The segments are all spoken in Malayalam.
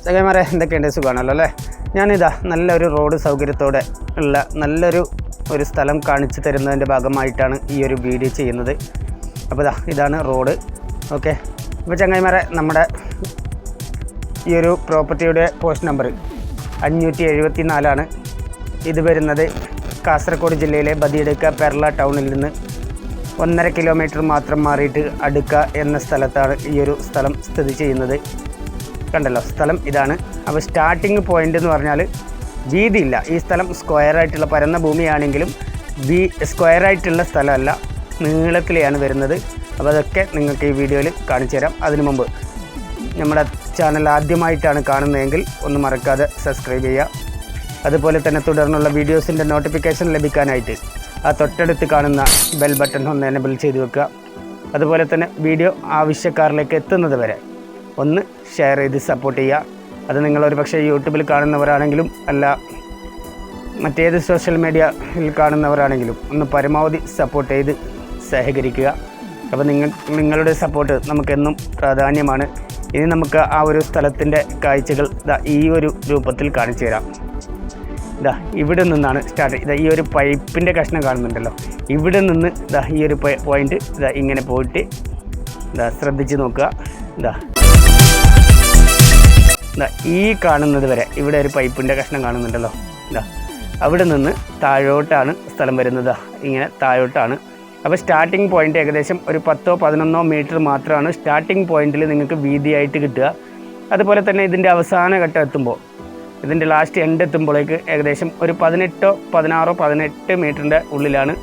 ചങ്ങായിമാരെ എന്തൊക്കെയുണ്ട്, സുഖമാണല്ലോ അല്ലേ? ഞാനിതാ നല്ലൊരു റോഡ് സൗകര്യത്തോടെ ഉള്ള നല്ലൊരു സ്ഥലം കാണിച്ചു തരുന്നതിൻ്റെ ഭാഗമായിട്ടാണ് ഈ ഒരു വീഡിയോ ചെയ്യുന്നത്. അപ്പോൾ ഇതാണ് റോഡ്. ഓക്കെ, അപ്പോൾ ചങ്ങായിമാരെ നമ്മുടെ ഈ ഒരു പ്രോപ്പർട്ടിയുടെ പോസ്റ്റ് നമ്പർ 574 ഇത് വരുന്നത് കാസർഗോഡ് ജില്ലയിലെ ബദിയടുക്ക പെർള ടൗണിൽ നിന്ന് 1.5 കിലോമീറ്റർ മാത്രം മാറിയിട്ട് അടുക്ക എന്ന സ്ഥലത്താണ് ഈ ഒരു സ്ഥലം സ്ഥിതി ചെയ്യുന്നത്. കണ്ടല്ലോ, സ്ഥലം ഇതാണ്. അപ്പോൾ സ്റ്റാർട്ടിങ് പോയിൻ്റ് എന്ന് പറഞ്ഞാൽ വീതിയില്ല. ഈ സ്ഥലം സ്ക്വയറായിട്ടുള്ള പരന്ന ഭൂമിയാണെങ്കിലും സ്ക്വയറായിട്ടുള്ള സ്ഥലമല്ല, നീളത്തിലെയാണ് വരുന്നത്. അപ്പോൾ അതൊക്കെ നിങ്ങൾക്ക് ഈ വീഡിയോയിൽ കാണിച്ചു തരാം. അതിനു മുമ്പ് നമ്മുടെ ചാനൽ ആദ്യമായിട്ടാണ് കാണുന്നതെങ്കിൽ ഒന്ന് മറക്കാതെ സബ്സ്ക്രൈബ് ചെയ്യുക. അതുപോലെ തന്നെ തുടർന്നുള്ള വീഡിയോസിൻ്റെ നോട്ടിഫിക്കേഷൻ ലഭിക്കാനായിട്ട് ആ തൊട്ടടുത്ത് കാണുന്ന ബെൽ ബട്ടൺ ഒന്ന് എനേബിൾ ചെയ്ത് വെക്കുക. അതുപോലെ തന്നെ വീഡിയോ ആവശ്യക്കാരിലേക്ക് എത്തുന്നത് വരെ ഒന്ന് ഷെയർ ചെയ്ത് സപ്പോർട്ട് ചെയ്യുക. അത് നിങ്ങളൊരു പക്ഷേ യൂട്യൂബിൽ കാണുന്നവരാണെങ്കിലും അല്ല മറ്റേത് സോഷ്യൽ മീഡിയയിൽ കാണുന്നവരാണെങ്കിലും ഒന്ന് പരമാവധി സപ്പോർട്ട് ചെയ്ത് സഹകരിക്കുക. അപ്പോൾ നിങ്ങളുടെ സപ്പോർട്ട് നമുക്കെന്നും പ്രാധാന്യമാണ്. ഇനി നമുക്ക് ആ ഒരു സ്ഥലത്തിൻ്റെ കാഴ്ചകൾ ഈ ഒരു രൂപത്തിൽ കാണിച്ചു തരാം. ഇവിടെ നിന്നാണ് സ്റ്റാർട്ട്. ഈ ഒരു പൈപ്പിൻ്റെ കഷ്ണം കാണുന്നുണ്ടല്ലോ, ഇവിടെ നിന്ന് ഈ ഒരു പോയിൻ്റ് ഇങ്ങനെ പോയിട്ട് ശ്രദ്ധിച്ച് നോക്കുക. ഈ കാണുന്നത് വരെ ഇവിടെ ഒരു പൈപ്പിൻ്റെ കഷ്ണം കാണുന്നുണ്ടല്ലോ, അവിടെ നിന്ന് താഴോട്ടാണ് സ്ഥലം വരുന്നത്. ഇങ്ങനെ താഴോട്ടാണ്. അപ്പോൾ സ്റ്റാർട്ടിംഗ് പോയിൻ്റ് ഏകദേശം ഒരു 10-11 മീറ്റർ മാത്രമാണ് സ്റ്റാർട്ടിംഗ് പോയിന്റിൽ നിങ്ങൾക്ക് വീതിയായിട്ട് കിട്ടുക. അതുപോലെ തന്നെ ഇതിൻ്റെ അവസാന ഘട്ടം എത്തുമ്പോൾ, ഇതിൻ്റെ ലാസ്റ്റ് എൻഡ് എത്തുമ്പോഴേക്ക് ഏകദേശം ഒരു 18 മീറ്ററിൻ്റെ ഉള്ളിലാണ്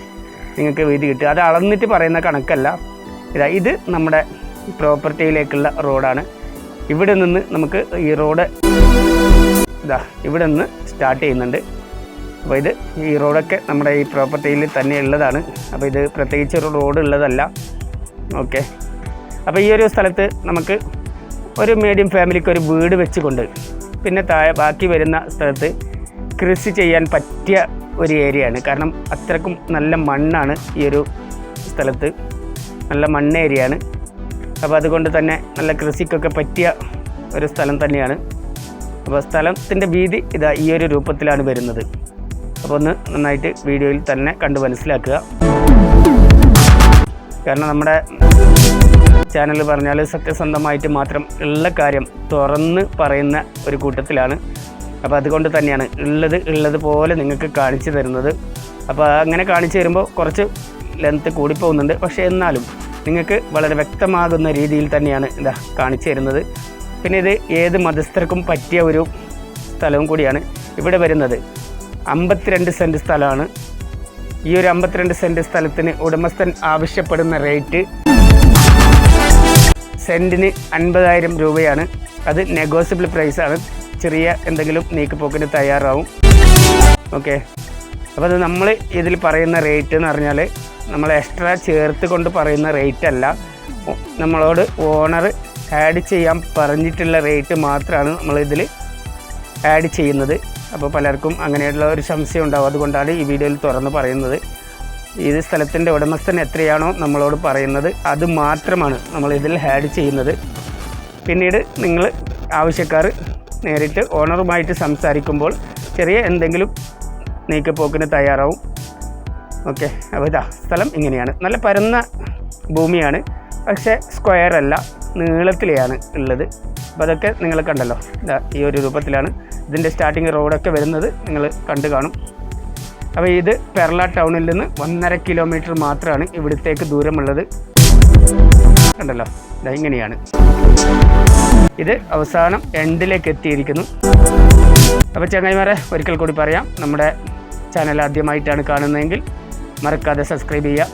നിങ്ങൾക്ക് വീതി കിട്ടുക. അത് അളന്നിട്ട് പറയുന്ന കണക്കല്ല. ഇത് നമ്മുടെ പ്രോപ്പർട്ടിയിലേക്കുള്ള റോഡാണ്. ഇവിടെ നിന്ന് നമുക്ക് ഈ റോഡ് ഇവിടെ നിന്ന് സ്റ്റാർട്ട് ചെയ്യുന്നുണ്ട്. അപ്പോൾ ഈ റോഡൊക്കെ നമ്മുടെ ഈ പ്രോപ്പർട്ടിയിൽ തന്നെ ഉള്ളതാണ്. അപ്പോൾ ഇത് പ്രത്യേകിച്ച് ഒരു റോഡ് ഉള്ളതല്ല. ഓക്കെ, അപ്പോൾ ഈ ഒരു സ്ഥലത്ത് നമുക്ക് ഒരു മീഡിയം ഫാമിലിക്ക് ഒരു വീട് വെച്ചുകൊണ്ട് പിന്നെ ബാക്കി വരുന്ന സ്ഥലത്ത് കൃഷി ചെയ്യാൻ പറ്റിയ ഒരു ഏരിയയാണ്. കാരണം അത്രക്കും നല്ല മണ്ണാണ് ഈ ഒരു സ്ഥലത്ത്, നല്ല മണ്ണ് ഏരിയയാണ്. അപ്പോൾ അതുകൊണ്ട് തന്നെ നല്ല കൃഷിക്കൊക്കെ പറ്റിയ ഒരു സ്ഥലം തന്നെയാണ്. അപ്പോൾ സ്ഥലത്തിൻ്റെ വീതി ഈ ഒരു രൂപത്തിലാണ് വരുന്നത്. അപ്പോൾ ഒന്ന് നന്നായിട്ട് വീഡിയോയിൽ തന്നെ കണ്ട് മനസ്സിലാക്കുക. കാരണം നമ്മുടെ ചാനൽ പറഞ്ഞാൽ സത്യസന്ധമായിട്ട് മാത്രം ഉള്ള കാര്യം തുറന്ന് പറയുന്ന ഒരു കൂട്ടത്തിലാണ്. അപ്പോൾ അതുകൊണ്ട് തന്നെയാണ് ഉള്ളത് പോലെ നിങ്ങൾക്ക് കാണിച്ചു തരുന്നത്. അപ്പോൾ അങ്ങനെ കാണിച്ചു തരുമ്പോൾ കുറച്ച് ലെങ്ത്ത് കൂടിപ്പോകുന്നുണ്ട്. പക്ഷേ എന്നാലും നിങ്ങൾക്ക് വളരെ വ്യക്തമാകുന്ന രീതിയിൽ തന്നെയാണ് കാണിച്ചു തരുന്നത്. പിന്നെ ഇത് ഏത് മതസ്ഥർക്കും പറ്റിയ ഒരു സ്ഥലവും കൂടിയാണ്. ഇവിടെ വരുന്നത് 52 സെൻറ്റ് സ്ഥലമാണ്. ഈ ഒരു 52 സെൻറ്റ് സ്ഥലത്തിന് ഉടമസ്ഥൻ ആവശ്യപ്പെടുന്ന റേറ്റ് സെൻറ്റിന് 50,000 രൂപയാണ്. അത് നെഗോഷ്യബിൾ പ്രൈസാണ്. ചെറിയ എന്തെങ്കിലും നീക്കുപോക്കിന് തയ്യാറാവും. ഓക്കെ, അപ്പോൾ അത് നമ്മൾ ഇതിൽ പറയുന്ന റേറ്റ് എന്ന് പറഞ്ഞാൽ നമ്മൾ എക്സ്ട്രാ ചേർത്ത് കൊണ്ട് പറയുന്ന റേറ്റ് അല്ല. നമ്മളോട് ഓണർ ആഡ് ചെയ്യാൻ പറഞ്ഞിട്ടുള്ള റേറ്റ് മാത്രമാണ് നമ്മളിതിൽ ആഡ് ചെയ്യുന്നത്. അപ്പോൾ പലർക്കും അങ്ങനെയുള്ള ഒരു സംശയം ഉണ്ടാവും. അതുകൊണ്ടാണ് ഈ വീഡിയോയിൽ തുറന്ന് പറയുന്നത്. ഇത് സ്ഥലത്തിൻ്റെ ഉടമസ്ഥൻ എത്രയാണോ നമ്മളോട് പറയുന്നത് അത് മാത്രമാണ് നമ്മളിതിൽ ആഡ് ചെയ്യുന്നത്. പിന്നീട് നിങ്ങൾ ആവശ്യക്കാർ നേരിട്ട് ഓണറുമായിട്ട് സംസാരിക്കുമ്പോൾ ചെറിയ എന്തെങ്കിലും നീക്കുപോക്കിന് തയ്യാറാവും. ഓക്കെ, അപ്പോൾ സ്ഥലം ഇങ്ങനെയാണ്. നല്ല പരന്ന ഭൂമിയാണ്, പക്ഷേ സ്ക്വയർ അല്ല, നീളത്തിലെയാണ് ഉള്ളത്. അപ്പോൾ അതൊക്കെ നിങ്ങൾ കണ്ടല്ലോ, ഈ ഒരു രൂപത്തിലാണ് ഇതിൻ്റെ സ്റ്റാർട്ടിങ് റോഡൊക്കെ വരുന്നത്. നിങ്ങൾ കണ്ടു കാണും. അപ്പോൾ ഇത് പെർള ടൗണിൽ നിന്ന് 1.5 കിലോമീറ്റർ മാത്രമാണ് ഇവിടത്തേക്ക് ദൂരമുള്ളത്. കണ്ടല്ലോ, ഇങ്ങനെയാണ്. ഇത് അവസാനം എൻഡിലേക്ക് എത്തിയിരിക്കുന്നു. അപ്പോൾ ചങ്ങായിമാരെ ഒരിക്കൽ കൂടി പറയാം, നമ്മുടെ ചാനൽ ആദ്യമായിട്ടാണ് കാണുന്നതെങ്കിൽ മറക്കാതെ സബ്സ്ക്രൈബ് ചെയ്യുക.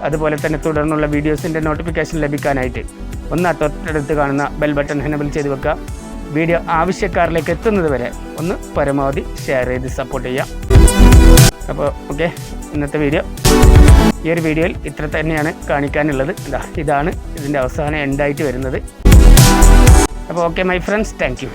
അതുപോലെ തന്നെ തുടർന്നുള്ള വീഡിയോസിൻ്റെ നോട്ടിഫിക്കേഷൻ ലഭിക്കാനായിട്ട് ഒന്ന് തൊട്ടടുത്ത് കാണുന്ന ബെൽ ബട്ടൺ എനേബിൾ ചെയ്ത് വെക്കുക. വീഡിയോ ആവശ്യക്കാരിലേക്ക് എത്തുന്നത് വരെ ഒന്ന് പരമാവധി ഷെയർ ചെയ്ത് സപ്പോർട്ട് ചെയ്യാം. അപ്പോൾ ഓക്കെ, ഇന്നത്തെ വീഡിയോ ഈ ഒരു വീഡിയോയിൽ ഇത്ര തന്നെയാണ് കാണിക്കാനുള്ളത്. ഇതാണ് ഇതിൻ്റെ അവസാനം എൻഡായിട്ട് വരുന്നത്. അപ്പോൾ okay my friends, thank you.